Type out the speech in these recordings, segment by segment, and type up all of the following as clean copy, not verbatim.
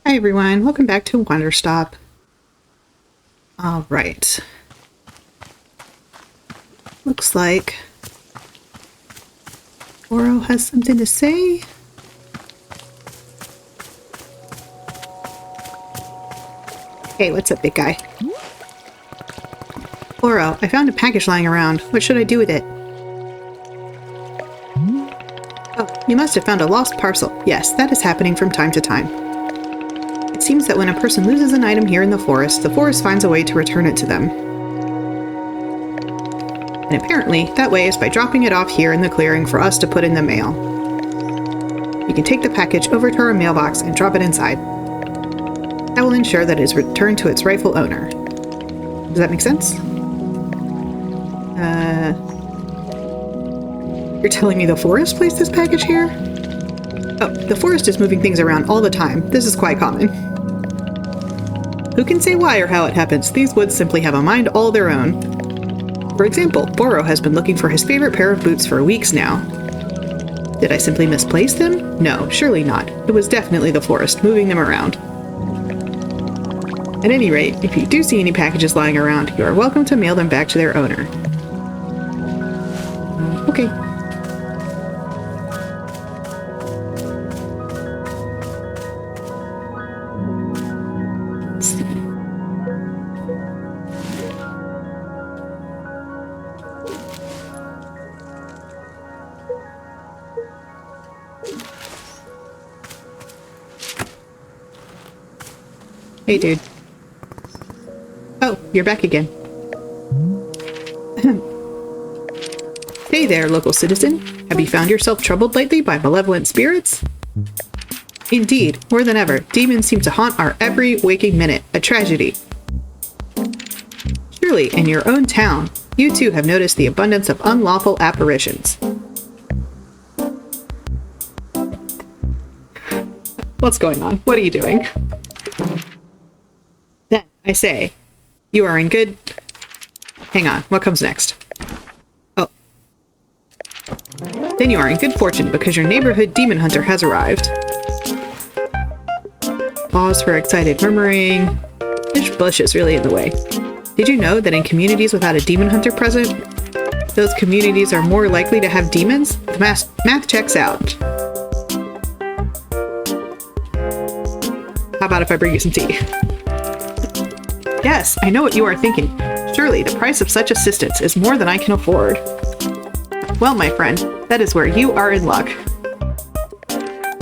Hi everyone, welcome back to Wanderstop. Alright. Looks like Oro has something to say. Hey, what's up, big guy? Oro, I found a package lying around. What should I do with it? Oh, you must have found a lost parcel. Yes, that is happening from time to time. It seems that when a person loses an item here in the forest finds a way to return it to them. And apparently, that way is by dropping it off here in the clearing for us to put in the mail. You can take the package over to our mailbox and drop it inside. That will ensure that it is returned to its rightful owner. Does that make sense? You're telling me the forest placed this package here? Oh, the forest is moving things around all the time. This is quite common. Who can say why or how it happens? These woods simply have a mind all their own. For example, Boro has been looking for his favorite pair of boots for weeks now. Did I simply misplace them? No, surely not. It was definitely the forest moving them around. At any rate, if you do see any packages lying around, you are welcome to mail them back to their owner. Okay. Let's see. Hey, dude. Oh, you're back again. Hey there, local citizen. Have you found yourself troubled lately by malevolent spirits? Indeed, more than ever, demons seem to haunt our every waking minute. A tragedy. Surely, in your own town, you too have noticed the abundance of unlawful apparitions. What's going on? What are you doing? Then, I say, you are in good... Hang on, what comes next? Oh. Then you are in good fortune because your neighborhood demon hunter has arrived. Pause for excited murmuring. This bush is really in the way. Did you know that in communities without a demon hunter present, those communities are more likely to have demons? The math checks out. How about if I bring you some tea? Yes, I know what you are thinking. Surely the price of such assistance is more than I can afford. Well, my friend, that is where you are in luck.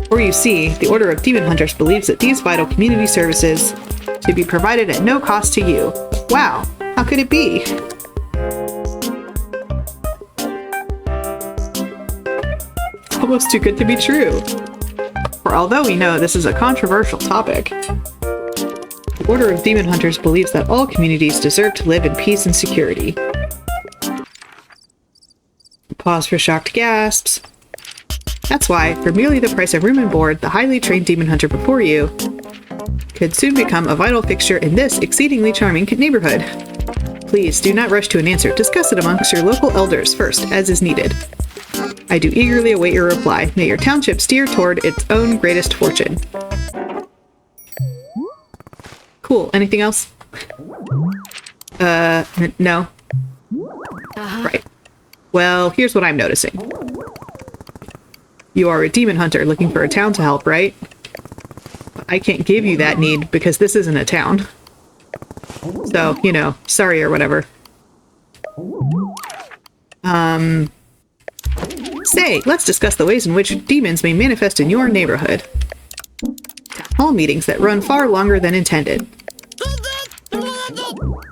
Or you see, the Order of Demon Hunters believes that these vital community services should be provided at no cost to you. Wow, how could it be? It's almost too good to be true. For although we know this is a controversial topic, the Order of Demon Hunters believes that all communities deserve to live in peace and security. Pause for shocked gasps. That's why, for merely the price of room and board, the highly trained demon hunter before you could soon become a vital fixture in this exceedingly charming neighborhood. Please do not rush to an answer. Discuss it amongst your local elders first, as is needed. I do eagerly await your reply. May your township steer toward its own greatest fortune. Cool. Anything else? No. Right. Well, here's what I'm noticing. You are a demon hunter looking for a town to help, right? I can't give you that need because this isn't a town. So, you know, sorry or whatever. Say, let's discuss the ways in which demons may manifest in your neighborhood. Town hall meetings that run far longer than intended.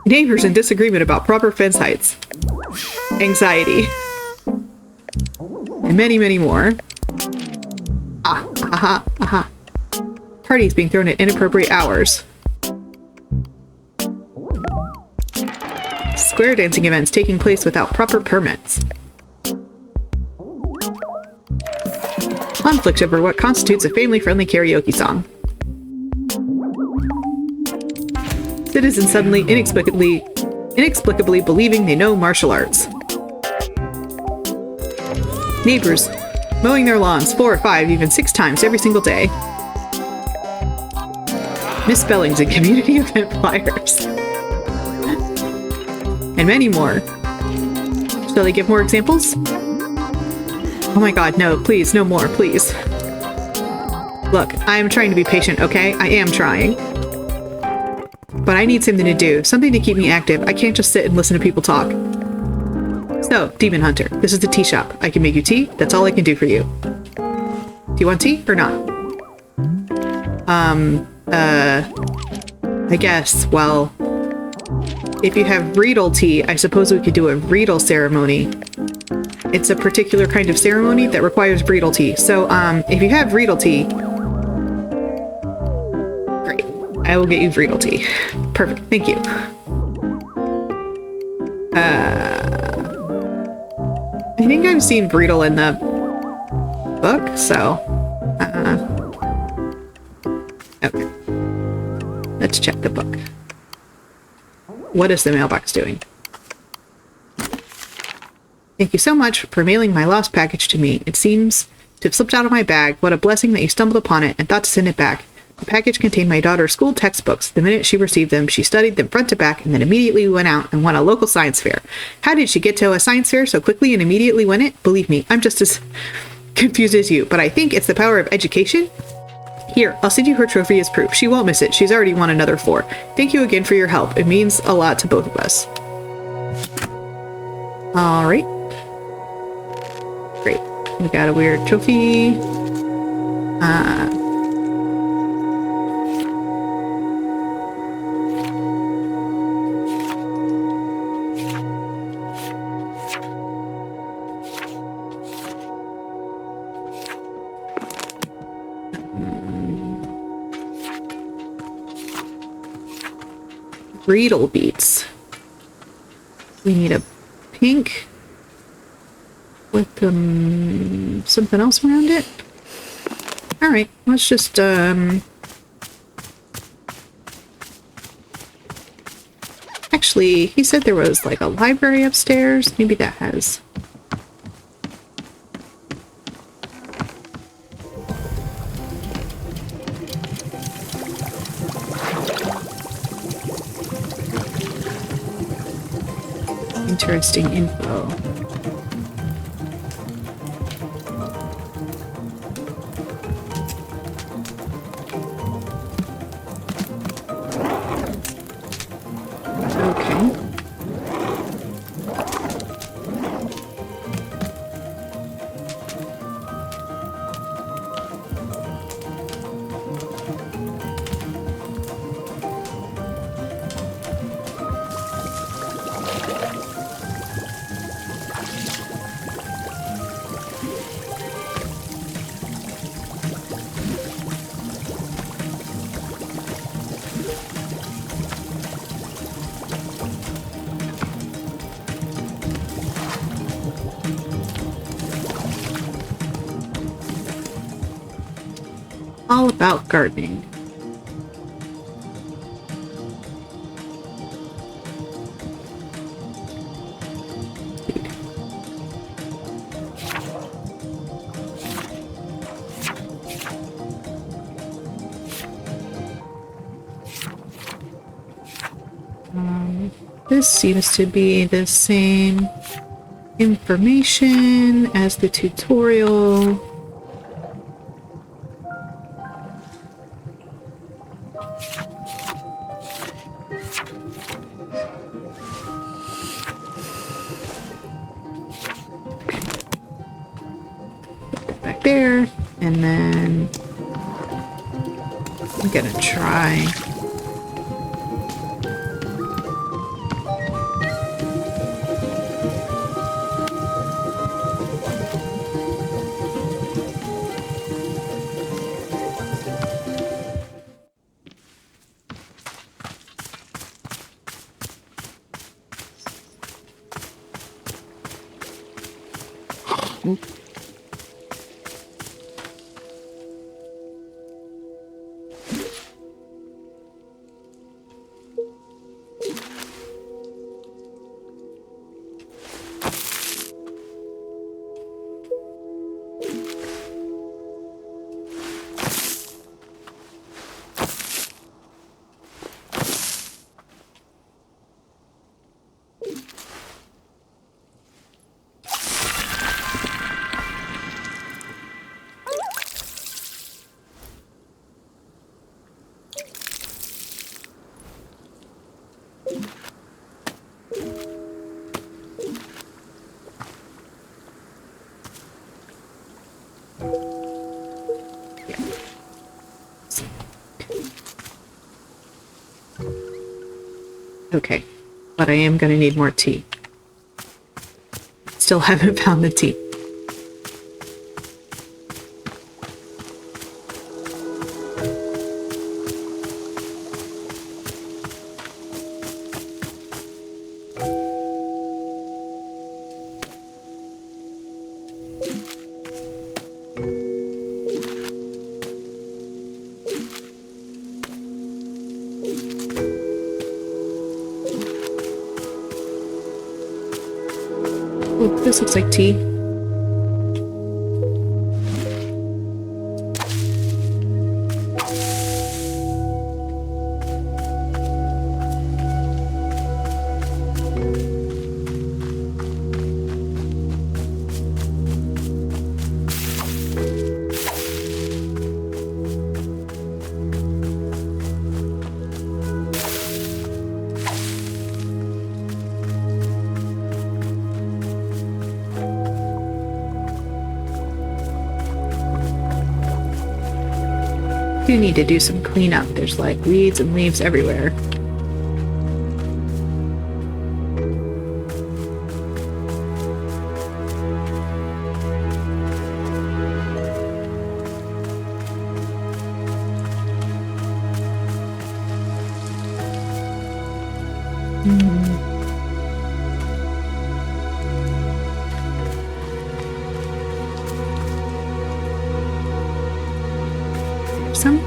Neighbors in disagreement about proper fence heights. Anxiety. And many, many more. Parties being thrown at inappropriate hours. Square dancing events taking place without proper permits. Conflict over what constitutes a family-friendly karaoke song. Citizens suddenly, inexplicably believing they know martial arts. Neighbors mowing their lawns 4 or 5, even 6 times every single day. misspellings in community event flyers, and many more. Shall they give more examples? Oh my god, no, please, no more, please. Look, I am trying to be patient, okay? I am trying. But I need something to do, something to keep me active. I can't just sit and listen to people talk. So, Demon Hunter, this is the tea shop. I can make you tea. That's all I can do for you. Do you want tea or not? I guess, well, if you have Riedel tea, I suppose we could do a Riedel ceremony. It's a particular kind of ceremony that requires Riedel tea. So, if you have Riedel tea, great. I will get you Riedel tea. Perfect. Thank you. I think I've seen Riedel in the book, so, okay. Let's check the book. What is the mailbox doing? Thank you so much for mailing my lost package to me. It seems to have slipped out of my bag. What a blessing that you stumbled upon it and thought to send it back. The package contained my daughter's school textbooks. The minute she received them, she studied them front to back and then immediately went out and won a local science fair. How did she get to a science fair so quickly and immediately win it? Believe me, I'm just as confused as you, but I think it's the power of education. Here, I'll send you her trophy as proof. She won't miss it. She's already won another 4. Thank you again for your help. It means a lot to both of us. Alright. Great. We got a weird trophy. Riedel beets. We need a pink with something else around it. All right, let's just actually, he said there was like a library upstairs. Maybe that has. Interesting info. Okay. All about gardening. This seems to be the same information as the tutorial. Back there, and then I'm gonna try. Okay, but I am gonna need more tea. Still haven't found the tea. Oh, this looks like tea. Do need to do some cleanup. There's like weeds and leaves everywhere. Some.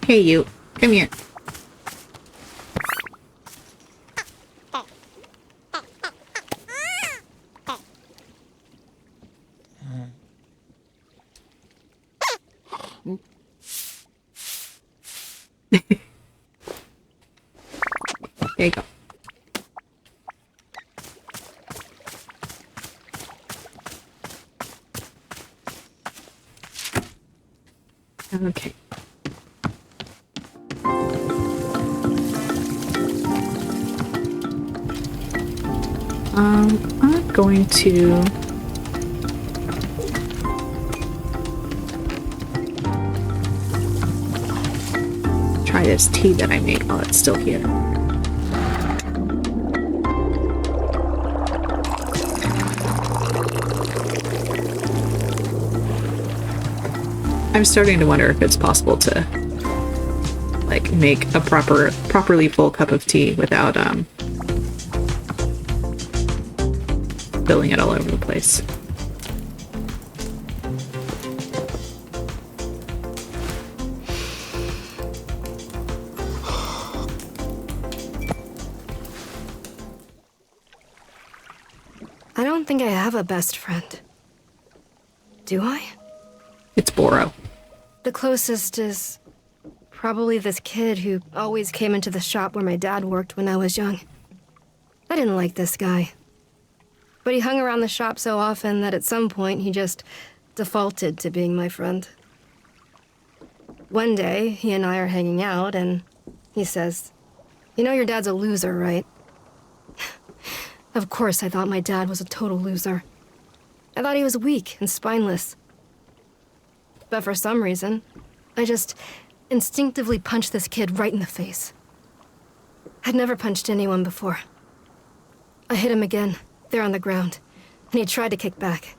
Hey, you, come here. There you go. Okay. I'm going to try this tea that I made while it's still here. I'm starting to wonder if it's possible to like make a properly full cup of tea without spilling it all over the place. I don't think I have a best friend. Do I? It's Boro. The closest is probably this kid who always came into the shop where my dad worked when I was young. I didn't like this guy. But he hung around the shop so often that at some point he just defaulted to being my friend. One day, he and I are hanging out, and he says, "You know your dad's a loser, right?" Of course I thought my dad was a total loser. I thought he was weak and spineless. But for some reason, I just instinctively punched this kid right in the face. I'd never punched anyone before. I hit him again, there on the ground, and he tried to kick back.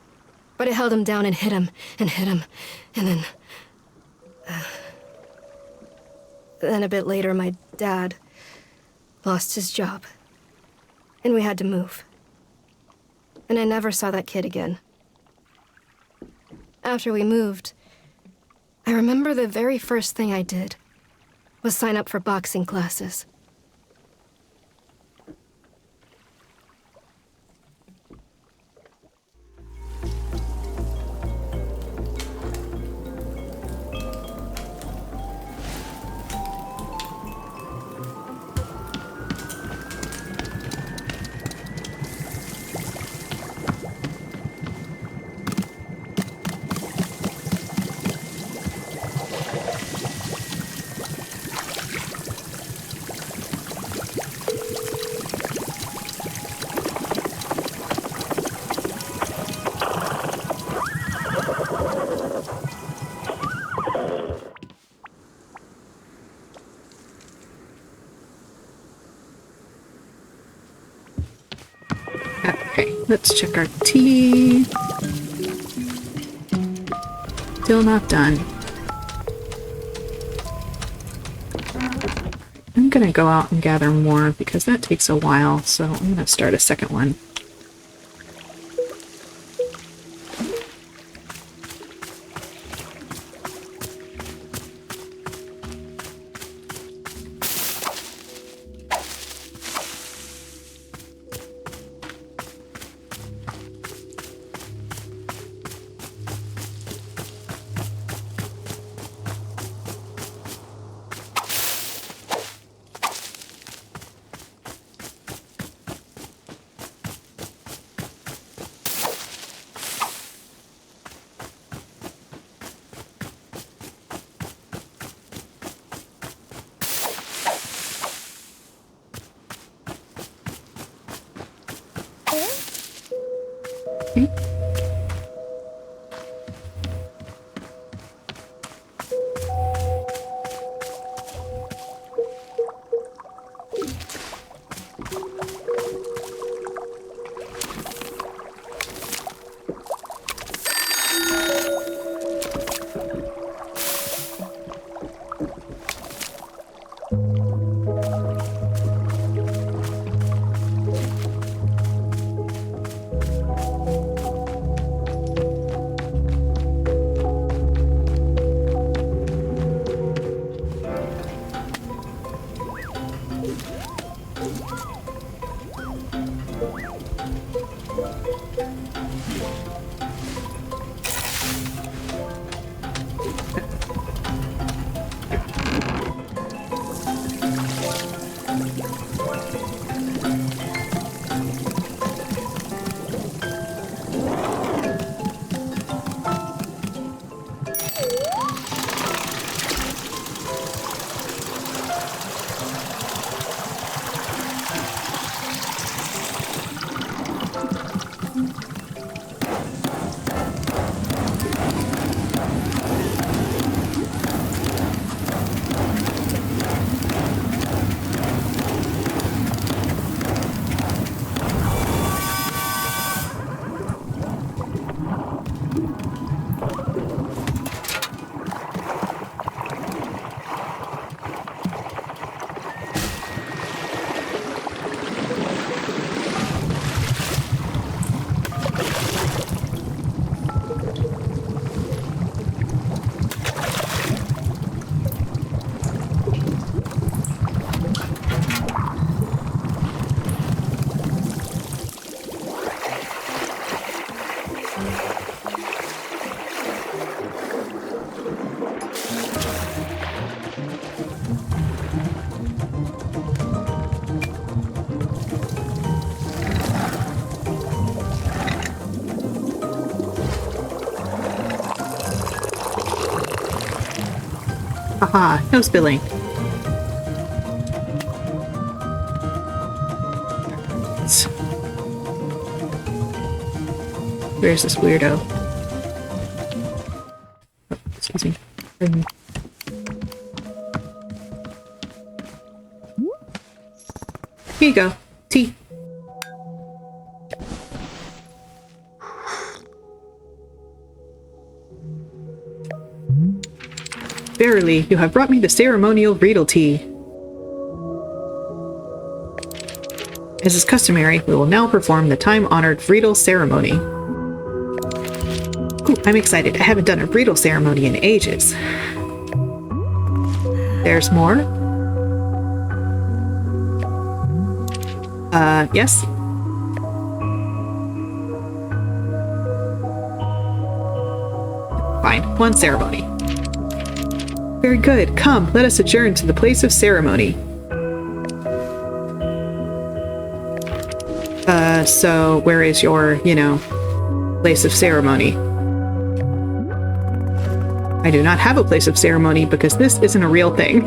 But I held him down and hit him, and then... Then a bit later, my dad lost his job. And we had to move. And I never saw that kid again. After we moved, I remember the very first thing I did was sign up for boxing classes. Okay, let's check our tea. Still not done. I'm gonna go out and gather more because that takes a while, so I'm gonna start a second one. Okay. Haha, no spilling. Where's this weirdo? Oh, Here you go. Tea. Verily, you have brought me the ceremonial Riedel tea. As is customary, we will now perform the time-honored Riedel ceremony. Ooh, I'm excited. I haven't done a Riedel ceremony in ages. There's more. Yes? Fine. One ceremony. Very good. Come, let us adjourn to the place of ceremony. So where is your, place of ceremony? I do not have a place of ceremony because this isn't a real thing.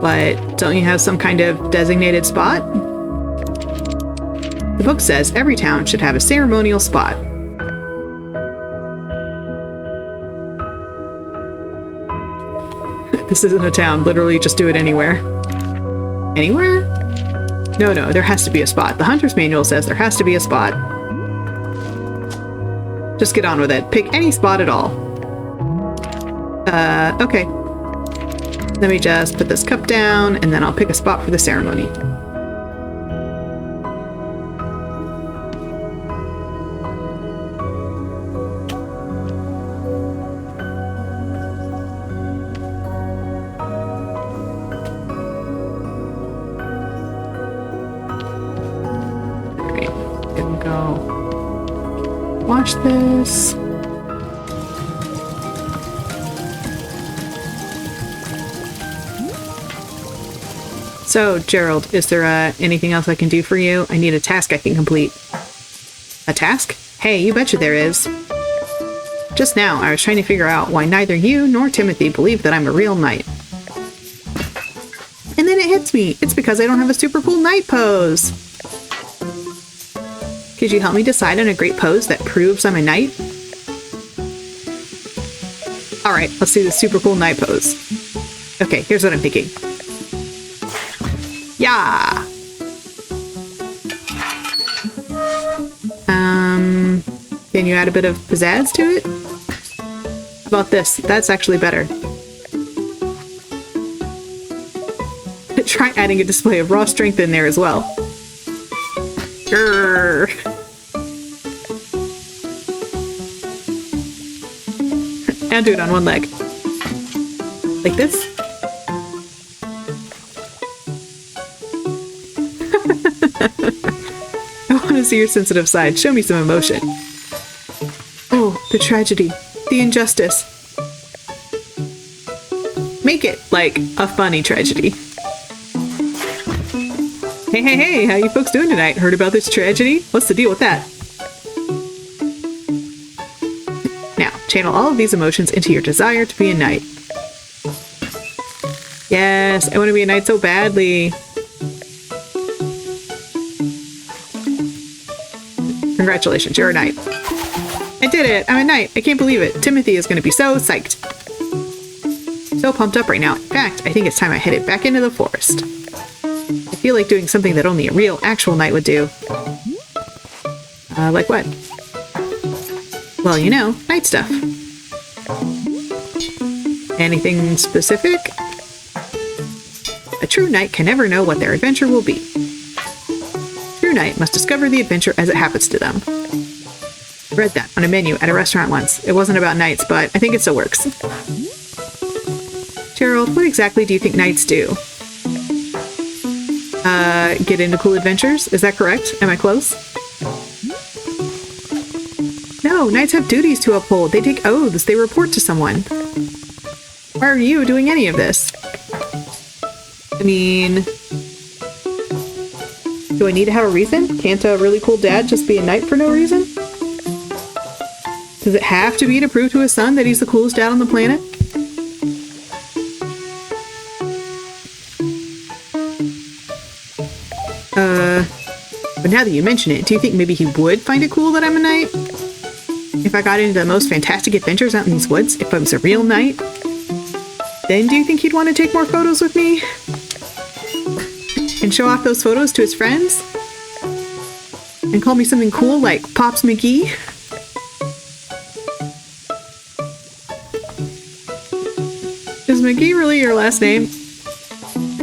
But don't you have some kind of designated spot? The book says every town should have a ceremonial spot. This isn't a town. Literally just do it anywhere. Anywhere? No, there has to be a spot. The Hunter's Manual says there has to be a spot. Just get on with it. Pick any spot at all. Okay. Let me just put this cup down, and then I'll pick a spot for the ceremony. Wash this. So, Gerald, is there anything else I can do for you? I need a task I can complete. A task? Hey, you betcha there is. Just now, I was trying to figure out why neither you nor Timothy believe that I'm a real knight. And then it hits me. It's because I don't have a super cool knight pose. Could you help me decide on a great pose that proves I'm a knight? Alright, let's do the super cool knight pose. Okay, here's what I'm thinking. Yeah! Can you add a bit of pizzazz to it? How about this? That's actually better. Try adding a display of raw strength in there as well. Grrr. And do it on one leg. Like this? I want to see your sensitive side. Show me some emotion. Oh, the tragedy. The injustice. Make it, like, a funny tragedy. Hey, how you folks doing tonight? Heard about this tragedy? What's the deal with that? Now, channel all of these emotions into your desire to be a knight. Yes, I want to be a knight so badly. Congratulations, you're a knight. I did it! I'm a knight! I can't believe it! Timothy is going to be so psyched. So pumped up right now. In fact, I think it's time I headed back into the forest. I feel like doing something that only a real, actual knight would do. Like what? Well, you know, knight stuff. Anything specific? A true knight can never know what their adventure will be. True knight must discover the adventure as it happens to them. I read that on a menu at a restaurant once. It wasn't about knights, but I think it still works. Gerald, what exactly do you think knights do? Get into cool adventures? Is that correct? Am I close? No, knights have duties to uphold. They take oaths. They report to someone. Why are you doing any of this? I mean... do I need to have a reason? Can't a really cool dad just be a knight for no reason? Does it have to be to prove to his son that he's the coolest dad on the planet? But now that you mention it, do you think maybe he would find it cool that I'm a knight? If I got into the most fantastic adventures out in these woods, if I was a real knight, then do you think he'd want to take more photos with me? And show off those photos to his friends? And call me something cool like Pops McGee? Is McGee really your last name?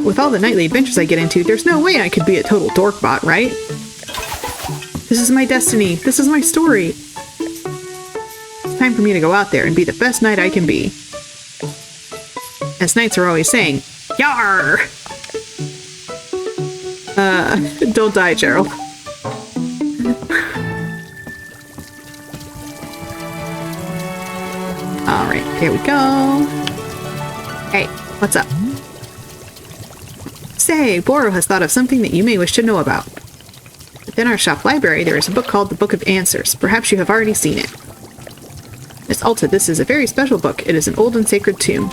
With all the nightly adventures I get into, there's no way I could be a total dorkbot, right? This is my destiny. This is my story. It's time for me to go out there and be the best knight I can be. As knights are always saying, Yar! Don't die, Gerald. Alright, here we go. Hey, what's up? Say, Boro has thought of something that you may wish to know about. Within our shop library, there is a book called the Book of Answers. Perhaps you have already seen it. Miss Alta, this is a very special book. It is an old and sacred tome.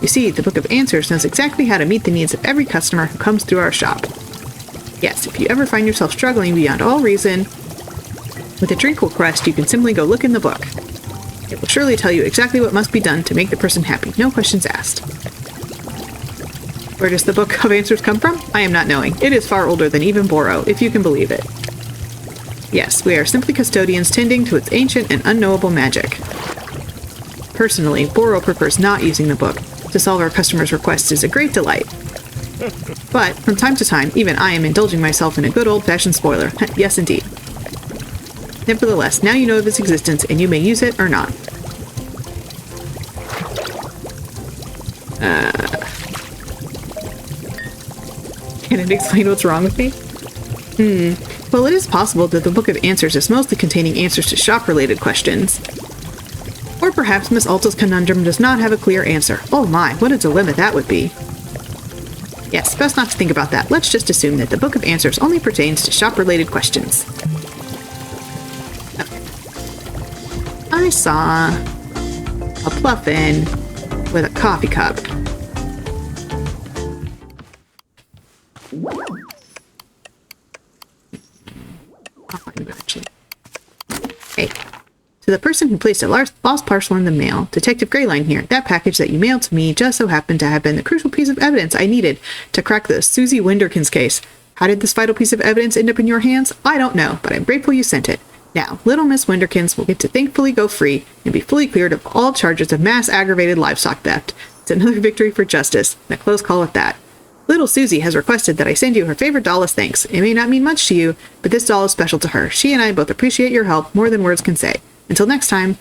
You see, the Book of Answers knows exactly how to meet the needs of every customer who comes through our shop. Yes, if you ever find yourself struggling beyond all reason with a drink request, you can simply go look in the book. It will surely tell you exactly what must be done to make the person happy. No questions asked. Where does the Book of Answers come from? I am not knowing. It is far older than even Boro, if you can believe it. Yes, we are simply custodians tending to its ancient and unknowable magic. Personally, Boro prefers not using the book. To solve our customers' requests is a great delight. But, from time to time, even I am indulging myself in a good old-fashioned spoiler. Yes, indeed. Nevertheless, now you know of its existence, and you may use it or not. Can it explain what's wrong with me? Well, it is possible that the Book of Answers is mostly containing answers to shop-related questions. Or perhaps Miss Alta's conundrum does not have a clear answer. Oh my, what a dilemma that would be. Yes, best not to think about that. Let's just assume that the Book of Answers only pertains to shop-related questions. Okay. I saw a Pluffin with a coffee cup. I'll find it actually. Hey, to the person who placed a lost parcel in the mail, Detective Greyline here. That package that you mailed to me just so happened to have been the crucial piece of evidence I needed to crack the Susie Winderkins case. How did this vital piece of evidence end up in your hands? I don't know, but I'm grateful you sent it. Now, little Miss Winderkins will get to thankfully go free and be fully cleared of all charges of mass aggravated livestock theft. It's another victory for justice, and a close call at that. Little Susie has requested that I send you her favorite doll as thanks. It may not mean much to you, but this doll is special to her. She and I both appreciate your help more than words can say. Until next time.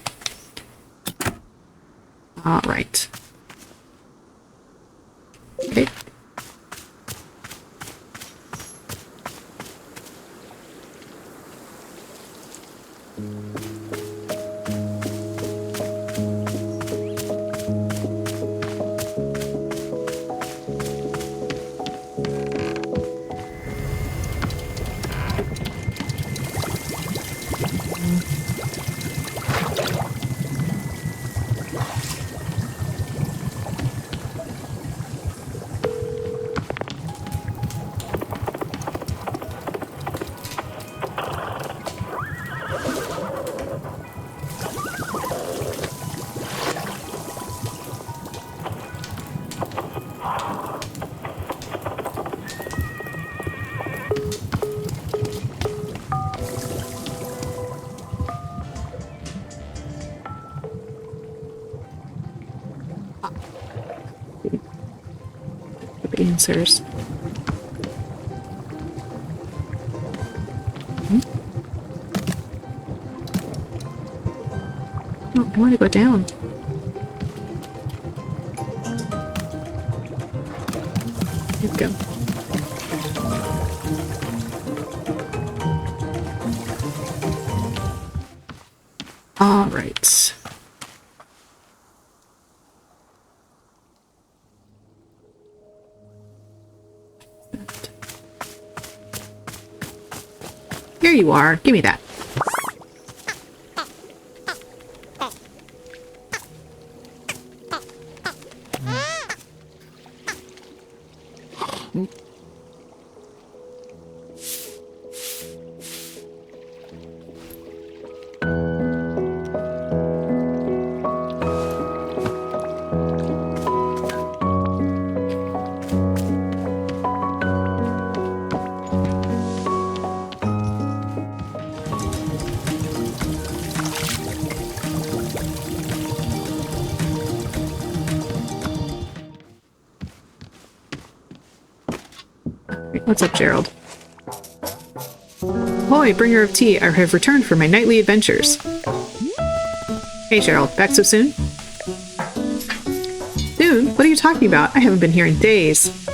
All right. Okay. Answers. Oh, I want to go down. Here we go. All right. Here you are. Give me that. Wait, what's up, Gerald? Ahoy, bringer of tea. I have returned from my nightly adventures. Hey, Gerald. Back so soon? Soon? What are you talking about? I haven't been here in days.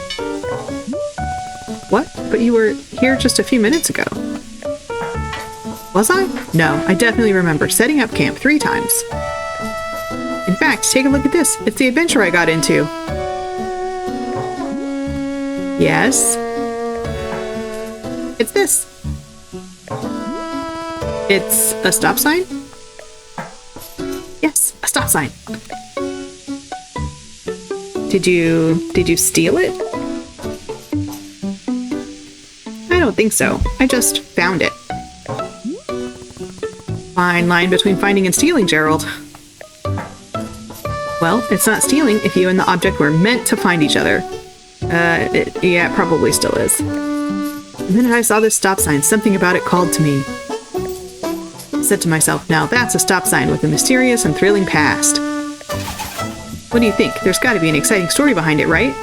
What? But you were here just a few minutes ago. Was I? No, I definitely remember setting up camp 3 times. In fact, take a look at this. It's the adventure I got into. Yes? It's this. It's a stop sign? Yes, a stop sign. Did you steal it? I don't think so. I just found it. Fine line between finding and stealing, Gerald. Well, it's not stealing if you and the object were meant to find each other. Yeah, it probably still is. The minute I saw this stop sign, something about it called to me. I said to myself, now that's a stop sign with a mysterious and thrilling past. What do you think? There's got to be an exciting story behind it, right?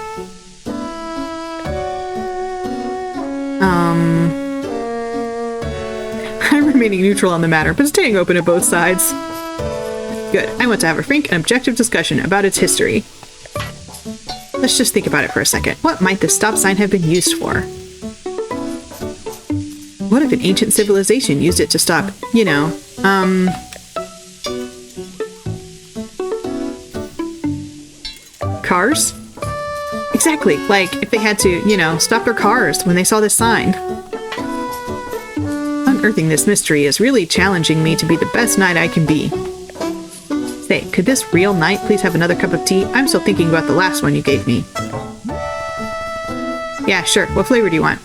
I'm remaining neutral on the matter, but staying open to both sides. Good. I want to have a frank and objective discussion about its history. Let's just think about it for a second. What might this stop sign have been used for? What if an ancient civilization used it to stop, you know, cars? Exactly. Like, if they had to, you know, stop their cars when they saw this sign. Unearthing this mystery is really challenging me to be the best knight I can be. Say, could this real knight please have another cup of tea? I'm still thinking about the last one you gave me. Yeah, sure. What flavor do you want?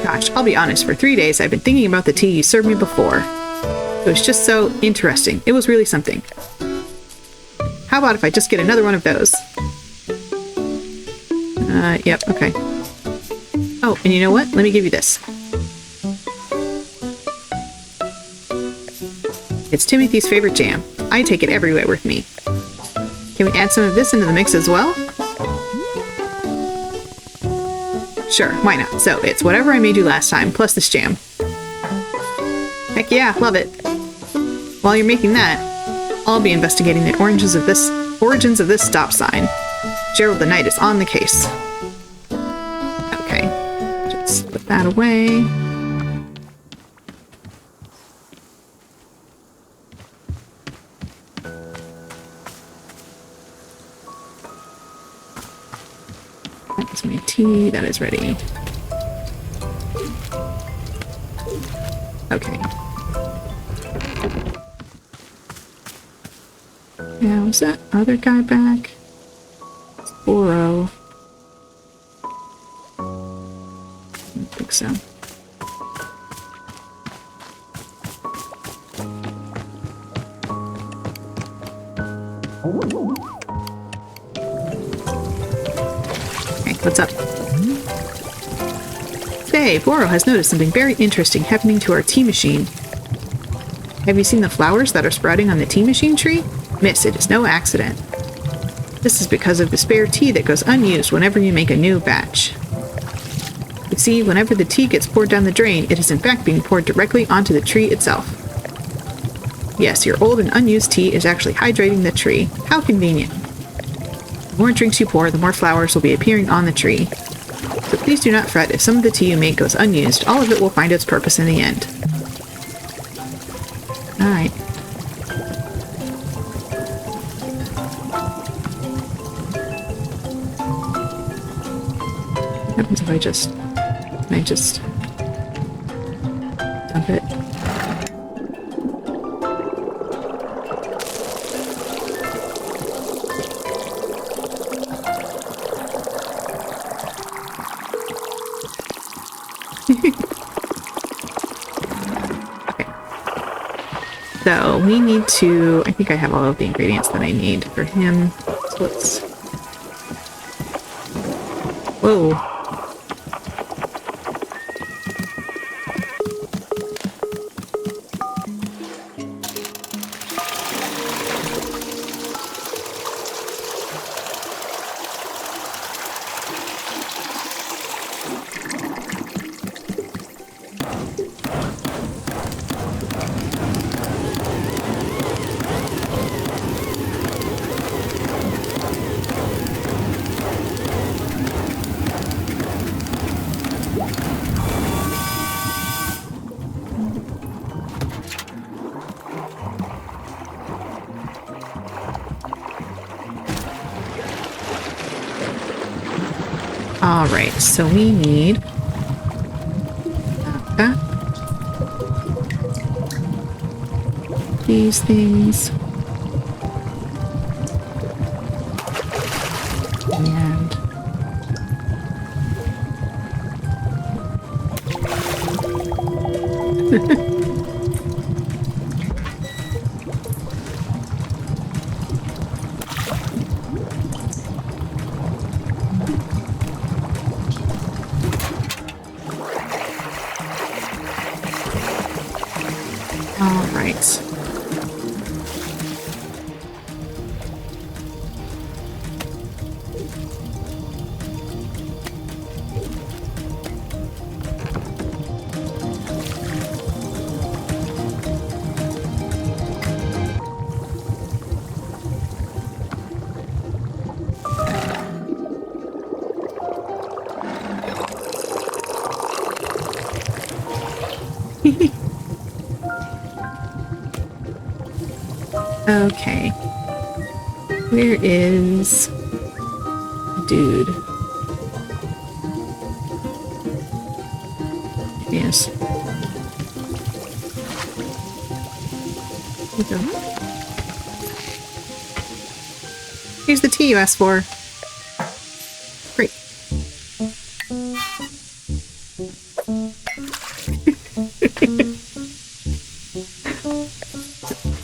Gosh, I'll be honest. For 3 days, I've been thinking about the tea you served me before. It was just so interesting. It was really something. How about if I just get another one of those? Yep, okay. Oh, and you know what? Let me give you this. It's Timothy's favorite jam. I take it everywhere with me. Can we add some of this into the mix as well? Sure, why not? So, it's whatever I made you last time, plus this jam. Heck yeah, love it. While you're making that, I'll be investigating the origins of this stop sign. Gerald the Knight is on the case. Okay, just put that away. That is my tea, that is ready. Okay. Yeah, was that other guy back? It's Oro. I don't think so. Okay, what's up? Say, Boro has noticed something very interesting happening to our tea machine. Have you seen the flowers that are sprouting on the tea machine tree? Miss, it is no accident. This is because of the spare tea that goes unused whenever you make a new batch. You see, whenever the tea gets poured down the drain, it is in fact being poured directly onto the tree itself. Yes, your old and unused tea is actually hydrating the tree. How convenient. The more drinks you pour, the more flowers will be appearing on the tree. So please do not fret if some of the tea you make goes unused. All of it will find its purpose in the end. Alright. What happens if I just dump it? Okay. So we need to, I think I have all of the ingredients that I need for him. So let's, whoa. Alright, so we need these things. And all right. Okay. Where is dude? Yes. Here we go. Here's the tea you asked for. Great.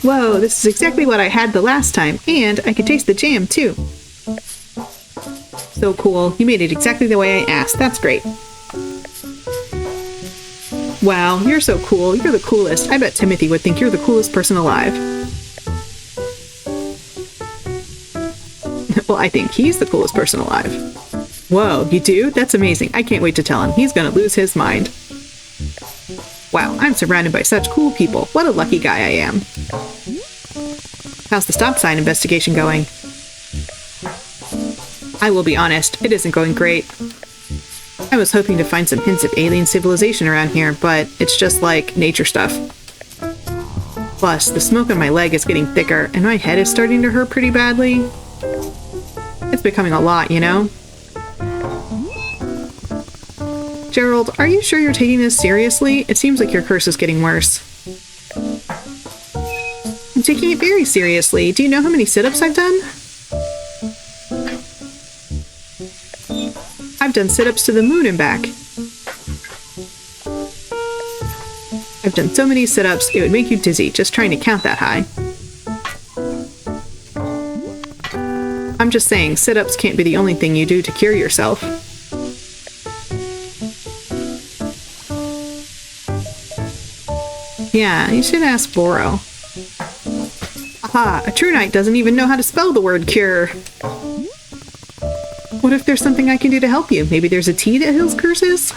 Whoa, this is exactly what I had the last time, and I can taste the jam, too. So cool. You made it exactly the way I asked. That's great. Wow, you're so cool. You're the coolest. I bet Timothy would think you're the coolest person alive. Well, I think he's the coolest person alive. Whoa, you do? That's amazing. I can't wait to tell him. He's gonna lose his mind. Wow, I'm surrounded by such cool people. What a lucky guy I am. How's the stop sign investigation going? I will be honest, it isn't going great. I was hoping to find some hints of alien civilization around here, but it's just like nature stuff. Plus, the smoke on my leg is getting thicker, and my head is starting to hurt pretty badly. It's becoming a lot, you know? Gerald, are you sure you're taking this seriously? It seems like your curse is getting worse. I'm taking it very seriously. Do you know how many sit-ups I've done? I've done sit-ups to the moon and back. I've done so many sit-ups, it would make you dizzy just trying to count that high. I'm just saying, sit-ups can't be the only thing you do to cure yourself. Yeah, you should ask Boro. Aha, a true knight doesn't even know how to spell the word cure. What if there's something I can do to help you? Maybe there's a tea that heals curses?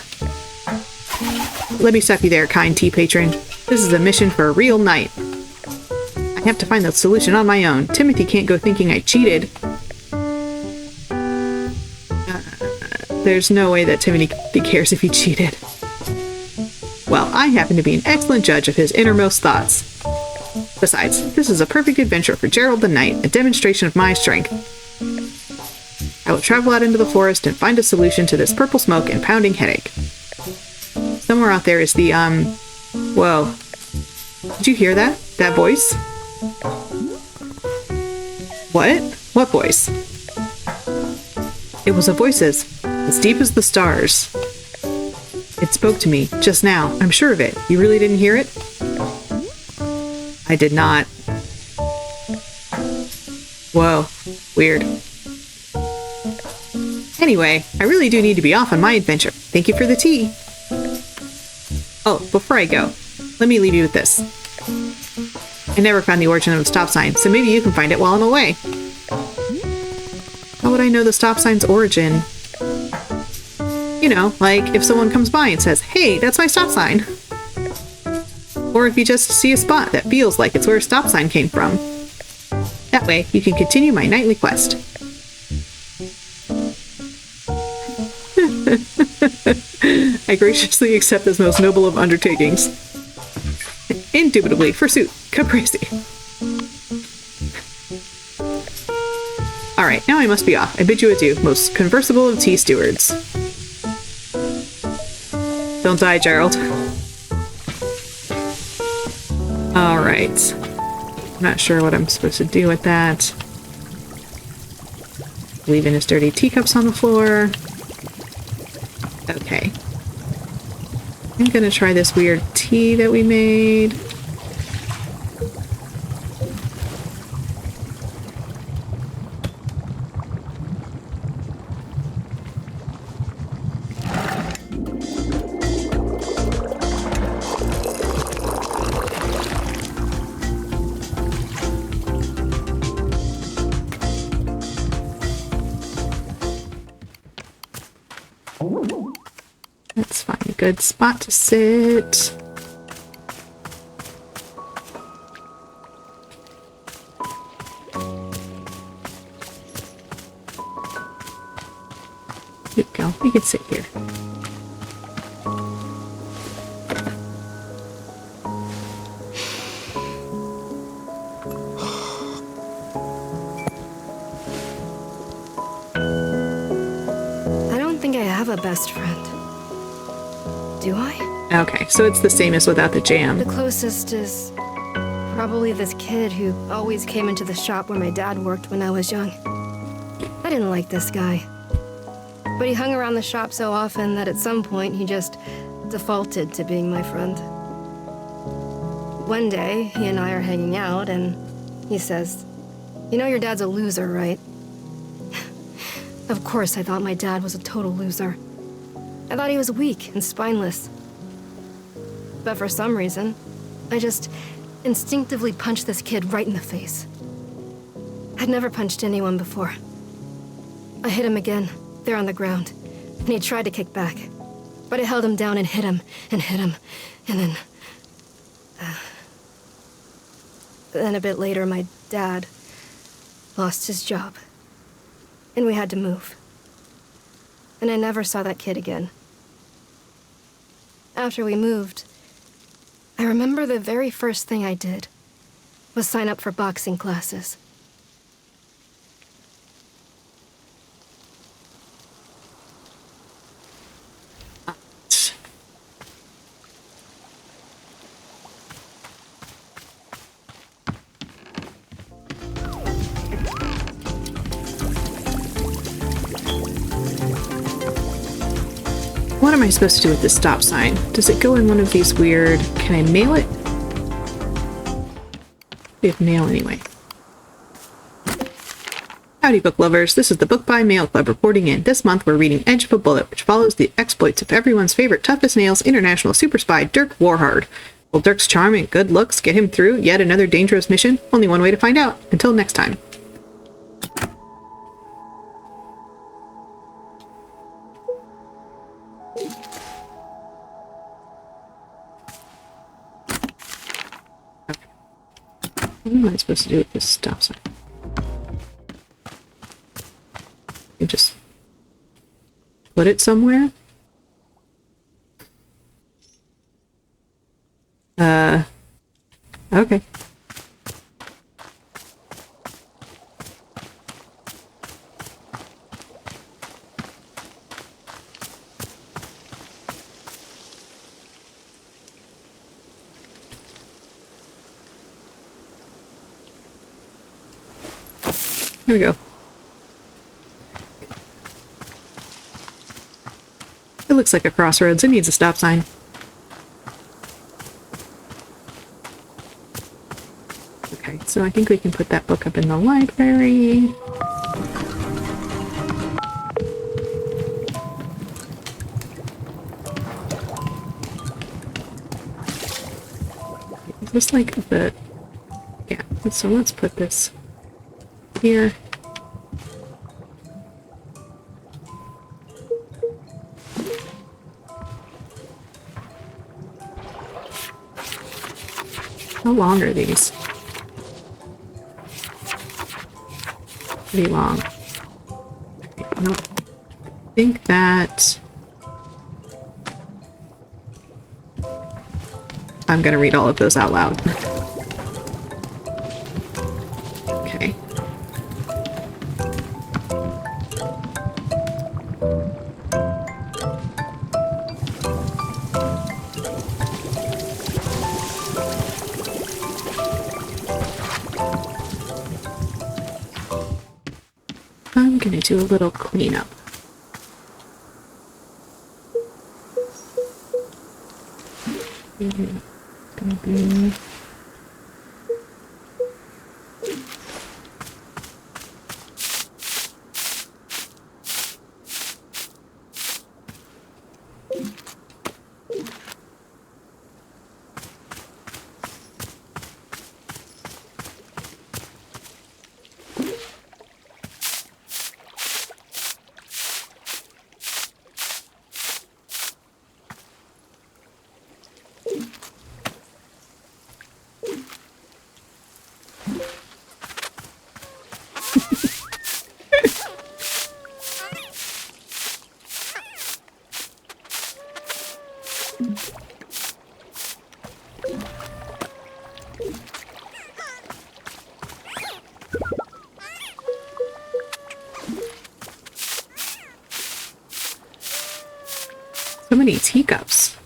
Let me stop you there, kind tea patron. This is a mission for a real knight. I have to find the solution on my own. Timothy can't go thinking I cheated. There's no way that Timothy cares if he cheated. Well, I happen to be an excellent judge of his innermost thoughts. Besides, this is a perfect adventure for Gerald the Knight, a demonstration of my strength. I will travel out into the forest and find a solution to this purple smoke and pounding headache. Somewhere out there is the, whoa. Did you hear that? That voice? What? What voice? It was a voice as deep as the stars. It spoke to me just now. I'm sure of it. You really didn't hear it? I did not. Whoa. Weird. Anyway, I really do need to be off on my adventure. Thank you for the tea. Oh, before I go, let me leave you with this. I never found the origin of the stop sign, so maybe you can find it while I'm away. How would I know the stop sign's origin? You know, like if someone comes by and says, "Hey, that's my stop sign." Or if you just see a spot that feels like it's where a stop sign came from. That way, you can continue my nightly quest. I graciously accept this most noble of undertakings. Indubitably, forsooth, caprese. Alright, now I must be off. I bid you adieu, most conversable of tea stewards. Don't die, Gerald. Alright. I'm not sure what I'm supposed to do with that. Leaving his dirty teacups on the floor. Okay. I'm gonna try this weird tea that we made. Let's find a good spot to sit. Here we go. We can sit here. I don't think I have a best friend. Do I? Okay, so it's the same as without the jam. The closest is probably this kid who always came into the shop where my dad worked when I was young. I didn't like this guy. But he hung around the shop so often that at some point he just defaulted to being my friend. One day, he and I are hanging out and he says, "You know your dad's a loser, right?" Of course I thought my dad was a total loser. I thought he was weak and spineless. But for some reason, I just instinctively punched this kid right in the face. I'd never punched anyone before. I hit him again, there on the ground, and he tried to kick back. But I held him down and hit him, and hit him, and then... Then a bit later, my dad lost his job, and we had to move. And I never saw that kid again. After we moved, I remember the very first thing I did was sign up for boxing classes. What am I supposed to do with this stop sign? Does it go in one of these weird... Can I mail it? We have mail anyway. Howdy, book lovers. This is the Book by Mail Club reporting in. This month we're reading Edge of a Bullet, which follows the exploits of everyone's favorite toughest nails international super spy, Dirk Warhard. Will Dirk's charm and good looks get him through yet another dangerous mission? Only one way to find out. Until next time. What am I supposed to do with this stop sign? You just put it somewhere? Okay. Here we go. It looks like a crossroads. It needs a stop sign. Okay, so I think we can put that book up in the library. Is this like the... Yeah, so let's put this here. How long are these? Pretty long. I don't think that... I'm gonna read all of those out loud. Okay. gonna do a little cleanup. Gonna be... So many teacups.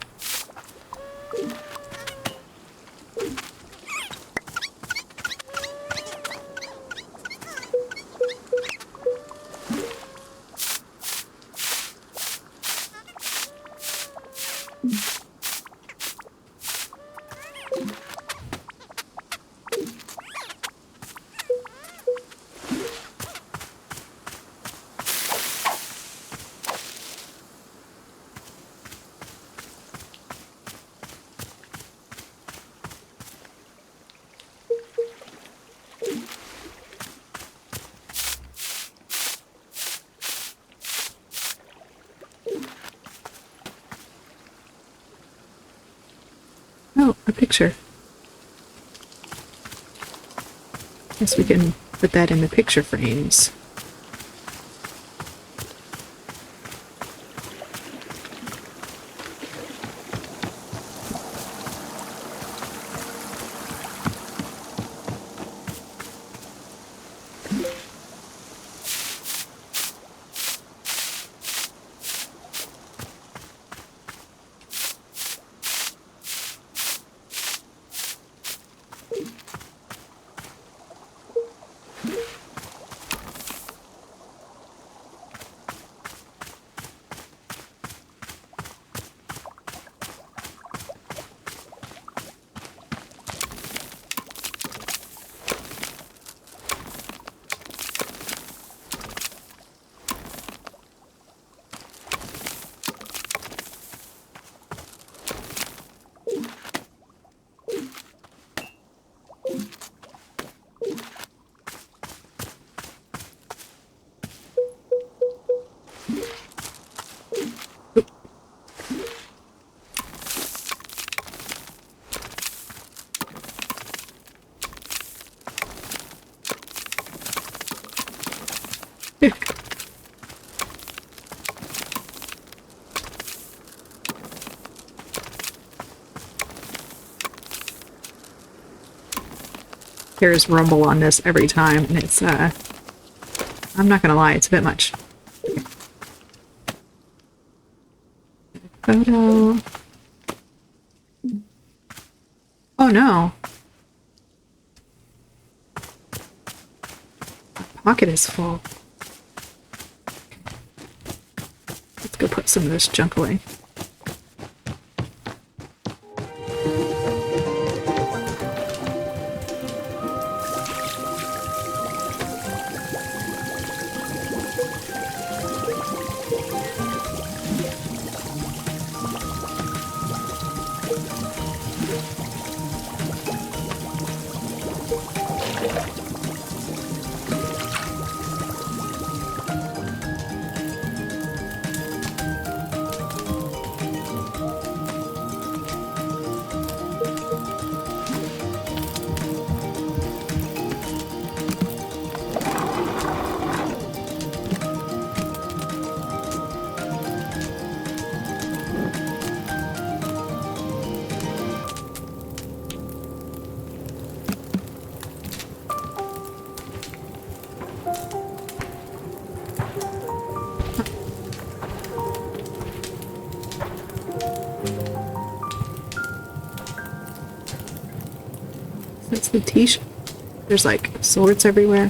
Oh, a picture. Guess we can put that in the picture frames. There's rumble on this every time, and it's, I'm not gonna lie, it's a bit much. Photo. Oh no. My pocket is full. Let's go put some of this junk away. That's the t-shirt. There's like swords everywhere.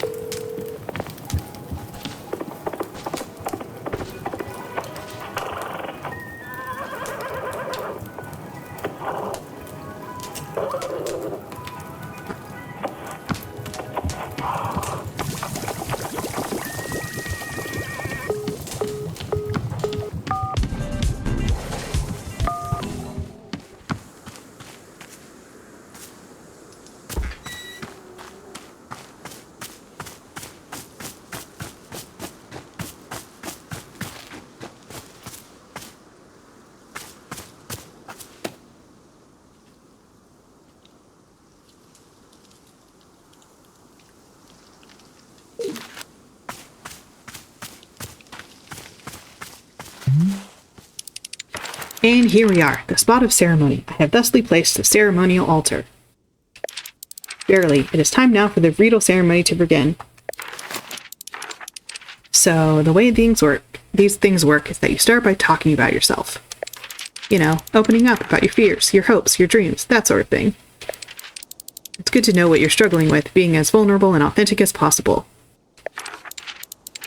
And here we are, the spot of ceremony. I have thusly placed the ceremonial altar. Verily, it is time now for the ritual ceremony to begin. So, the way these things work is that you start by talking about yourself. You know, opening up about your fears, your hopes, your dreams, that sort of thing. It's good to know what you're struggling with, being as vulnerable and authentic as possible.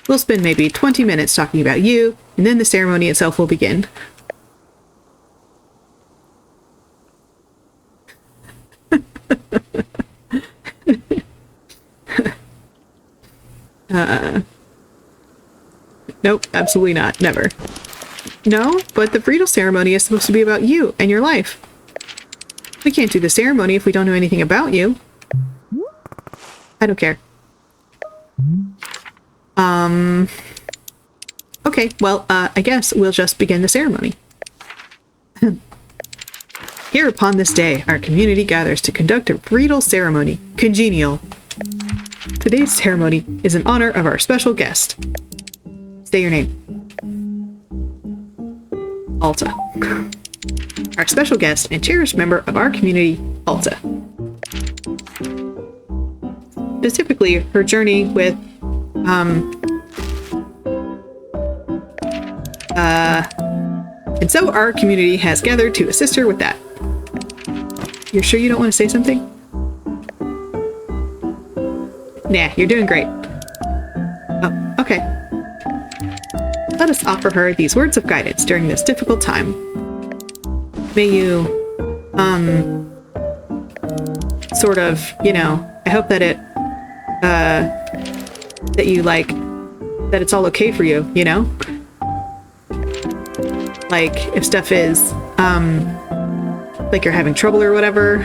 We'll spend maybe 20 minutes talking about you, and then the ceremony itself will begin. Nope, absolutely not. Never. No, but the bridal ceremony is supposed to be about you and your life. We can't do the ceremony if we don't know anything about you. I don't care. Okay, well, I guess we'll just begin the ceremony. Here upon this day, our community gathers to conduct a bridal ceremony. Congenial. Today's ceremony is in honor of our special guest. Say your name. Alta. Our special guest and cherished member of our community, Alta. Specifically, her journey with, and so our community has gathered to assist her with that. You're sure you don't want to say something? Nah, you're doing great. Oh, okay. Let us offer her these words of guidance during this difficult time. May you, sort of, you know, I hope that that you, like, that it's all okay for you, you know? Like, if stuff is, like you're having trouble or whatever,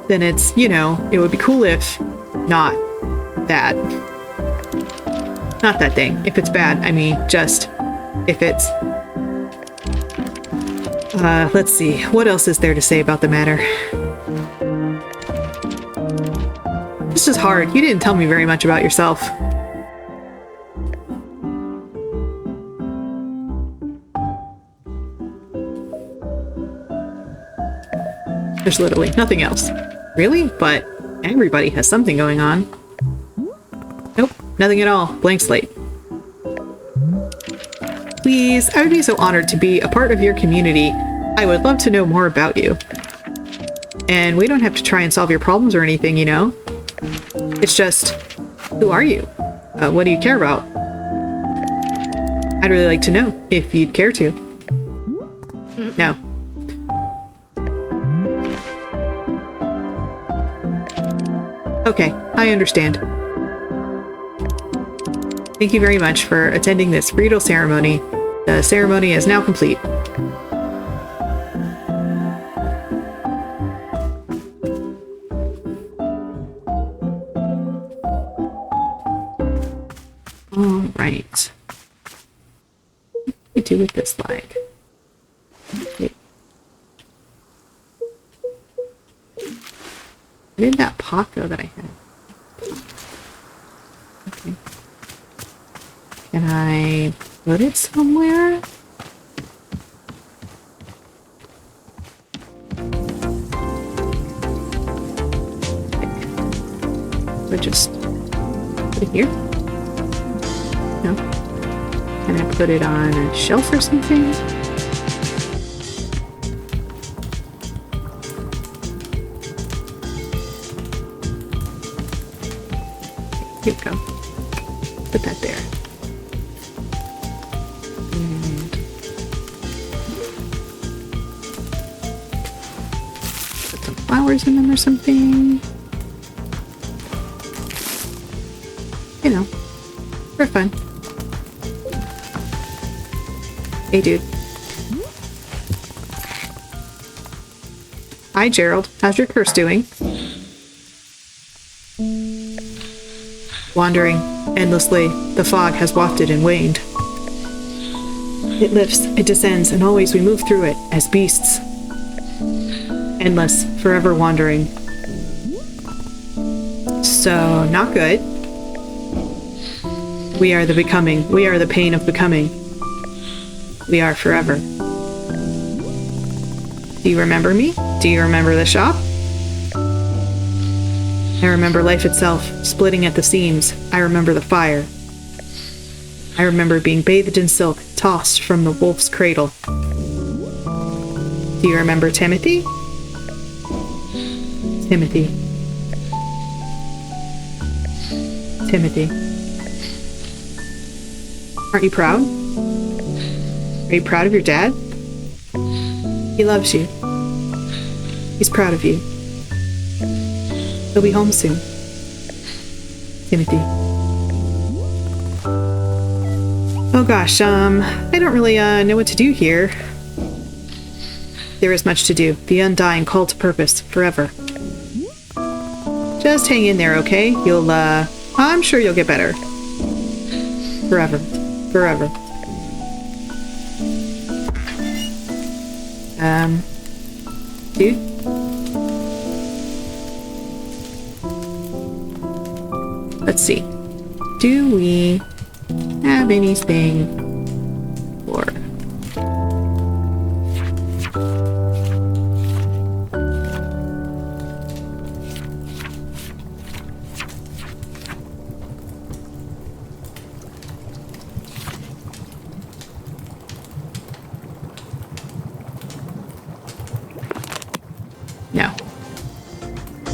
then it's, you know, it would be cool if not that. Not that thing. If it's bad, I mean, just if it's... let's see. What else is there to say about the matter? This is hard. You didn't tell me very much about yourself. There's literally nothing else. Really? But everybody has something going on. Nope, nothing at all. Blank slate. Please, I would be so honored to be a part of your community. I would love to know more about you. And we don't have to try and solve your problems or anything, you know? It's just, who are you? What do you care about? I'd really like to know, if you'd care to. No. Okay, I understand. Thank you very much for attending this bridal ceremony. The ceremony is now complete. All right. What do we do with this flag? Okay. Where did that pot go that I had? Okay. Can I put it somewhere? Okay. So just put it here? No? Can I put it on a shelf or something? Here we go. Put that there. And put some flowers in them or something. You know, for fun. Hey, dude. Hi, Gerald. How's your curse doing? Wandering endlessly, the fog has wafted and waned. It lifts, it descends, and always we move through it as beasts. Endless, forever wandering. So, not good. We are the becoming. We are the pain of becoming. We are forever. Do you remember me? Do you remember the shop? I remember life itself, splitting at the seams. I remember the fire. I remember being bathed in silk, tossed from the wolf's cradle. Do you remember Timothy? Timothy. Timothy. Aren't you proud? Are you proud of your dad? He loves you. He's proud of you. He'll be home soon. Timothy. Oh gosh, I don't really know what to do here. There is much to do. The undying call to purpose, forever. Just hang in there, okay? I'm sure you'll get better. Forever. Forever. Dude? Let's see. Do we have anything for... No.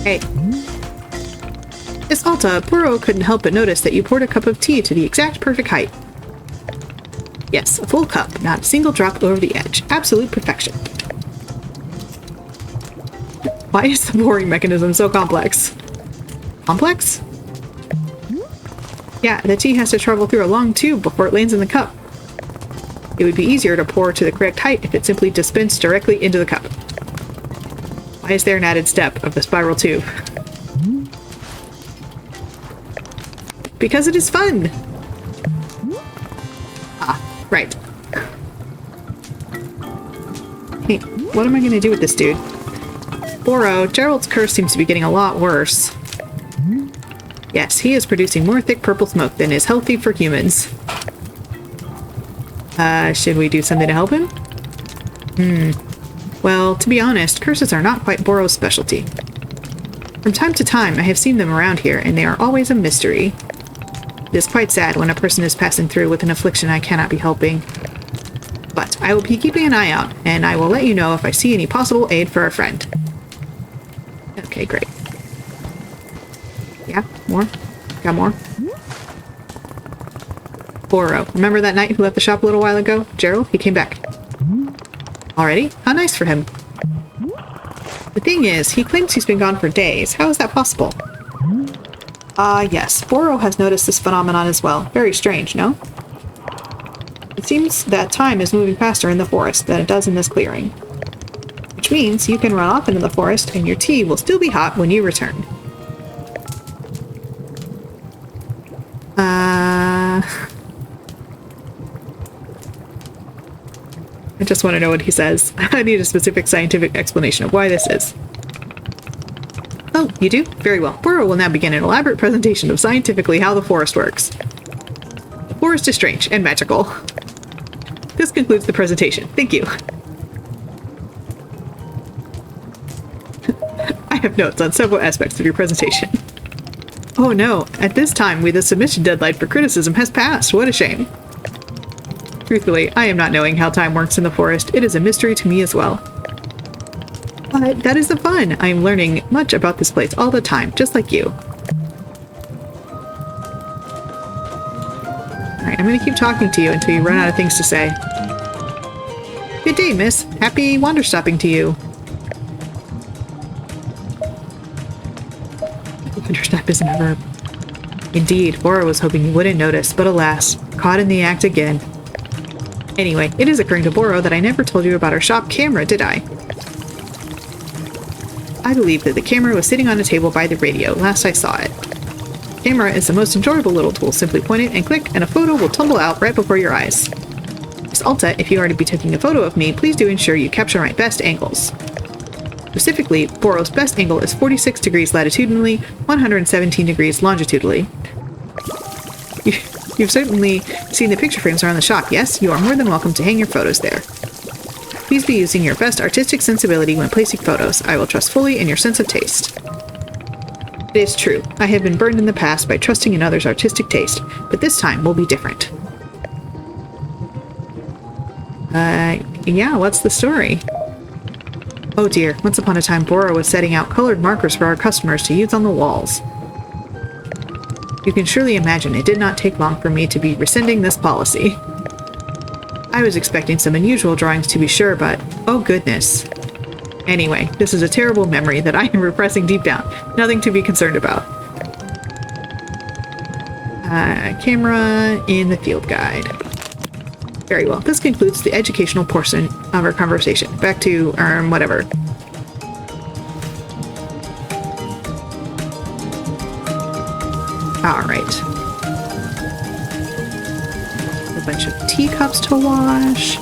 Hey. Miss Alta, Burrow couldn't help but notice that you poured a cup of tea to the exact perfect height. Yes, a full cup, not a single drop over the edge. Absolute perfection. Why is the pouring mechanism so complex? Complex? Yeah, the tea has to travel through a long tube before it lands in the cup. It would be easier to pour to the correct height if it simply dispensed directly into the cup. Why is there an added step of the spiral tube? Because it is fun! Ah, right. Hey, what am I gonna do with this dude? Burrow, Gerald's curse seems to be getting a lot worse. Yes, he is producing more thick purple smoke than is healthy for humans. Should we do something to help him? Well, to be honest, curses are not quite Burrow's specialty. From time to time, I have seen them around here, and they are always a mystery. It is quite sad when a person is passing through with an affliction I cannot be helping. But I will be keeping an eye out, and I will let you know if I see any possible aid for our friend. Okay, great. Yeah, more? Got more? Burrow. Remember that knight who left the shop a little while ago? Gerald? He came back. Already? How nice for him. The thing is, he claims he's been gone for days. How is that possible? Yes. Burrow has noticed this phenomenon as well. Very strange, no? It seems that time is moving faster in the forest than it does in this clearing. Which means you can run off into the forest and your tea will still be hot when you return. I just want to know what he says. I need a specific scientific explanation of why this is. Oh, you do? Very well. Burrow will now begin an elaborate presentation of scientifically how the forest works. The forest is strange and magical. This concludes the presentation. Thank you. I have notes on several aspects of your presentation. Oh no, at this time, the submission deadline for criticism has passed. What a shame. Truthfully, I am not knowing how time works in the forest. It is a mystery to me as well. But that is the fun. I am learning much about this place all the time, just like you. Alright, I'm gonna keep talking to you until you run out of things to say. Good day, miss. Happy Wanderstopping to you. Wanderstop isn't a verb. Indeed, Burrow was hoping you wouldn't notice, but alas, caught in the act again. Anyway, it is occurring to Burrow that I never told you about our shop camera, did I? I believe that the camera was sitting on a table by the radio, last I saw it. Camera is the most enjoyable little tool. Simply point it and click, and a photo will tumble out right before your eyes. Miss Alta, if you are to be taking a photo of me, please do ensure you capture my best angles. Specifically, Burrow's best angle is 46 degrees latitudinally, 117 degrees longitudinally. You've certainly seen the picture frames around the shop, yes? You are more than welcome to hang your photos there. Please be using your best artistic sensibility when placing photos. I will trust fully in your sense of taste. It is true. I have been burned in the past by trusting in others' artistic taste, but this time will be different. Yeah, what's the story? Oh dear, once upon a time Bora was setting out colored markers for our customers to use on the walls. You can surely imagine it did not take long for me to be rescinding this policy. I was expecting some unusual drawings to be sure, but oh goodness. Anyway, this is a terrible memory that I am repressing deep down. Nothing to be concerned about. Camera in the field guide. Very well. This concludes the educational portion of our conversation. Back to, whatever. Alright. A bunch of teacups to wash.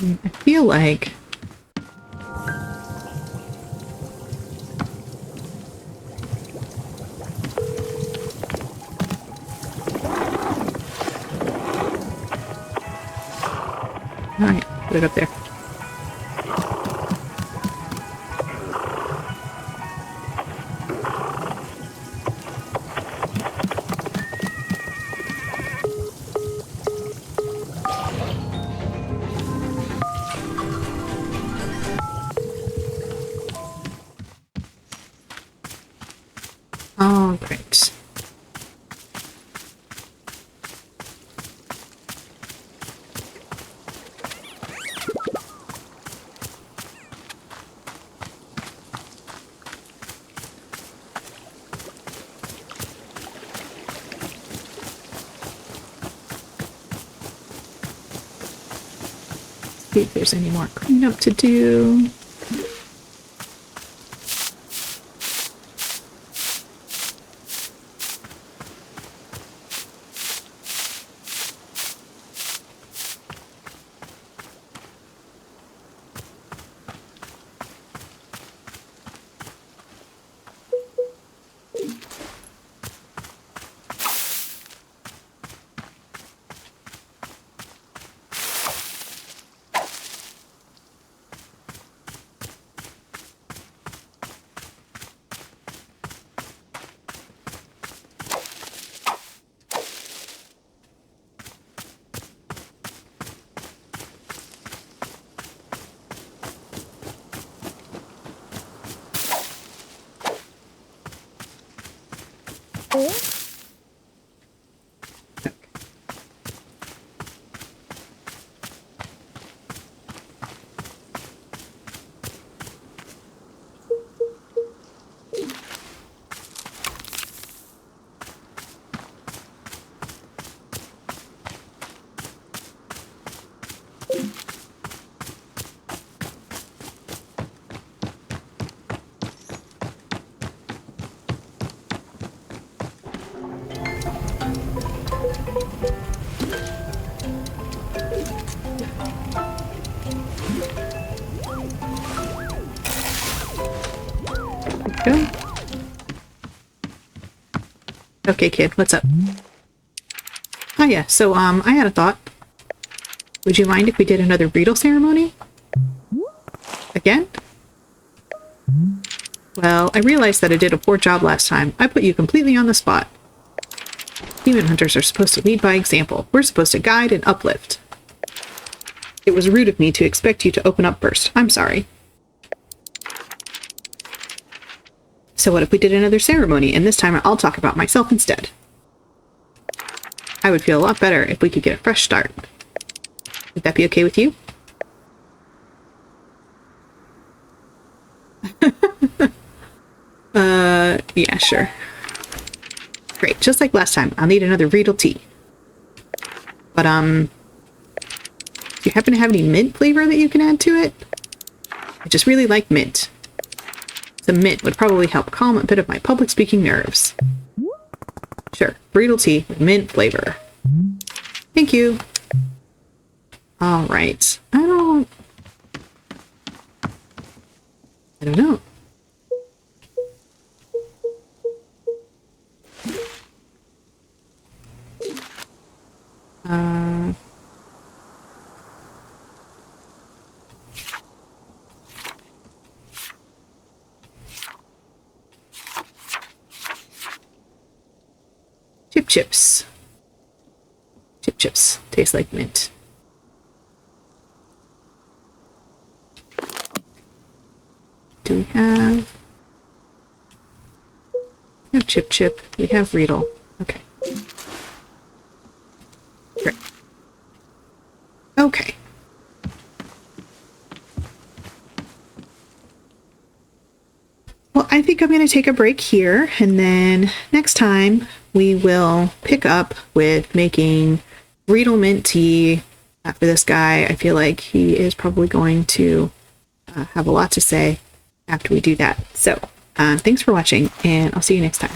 I feel like alright, put it up there. All right. See if there's any more cleanup to do. Go. Okay, kid, what's up? Oh yeah, so, I had a thought. Would you mind if we did another bridal ceremony? Again? Well, I realized that I did a poor job last time. I put you completely on the spot. Demon hunters are supposed to lead by example. We're supposed to guide and uplift. It was rude of me to expect you to open up first. I'm sorry. So what if we did another ceremony, and this time I'll talk about myself instead? I would feel a lot better if we could get a fresh start. Would that be okay with you? Yeah, sure. Great, just like last time, I'll need another Riedel tea. But, do you happen to have any mint flavor that you can add to it? I just really like mint. Some mint would probably help calm a bit of my public speaking nerves. Sure, Bredel tea with mint flavor. Thank you. All right. I don't know. Chips. Chips. Taste like mint. Do we have... We have Chip. We have Riedel. Okay. Great. Okay. Well, I think I'm going to take a break here, and then next time we will pick up with making Riedel mint tea. For this guy, I feel like he is probably going to have a lot to say after we do that. So, thanks for watching, and I'll see you next time.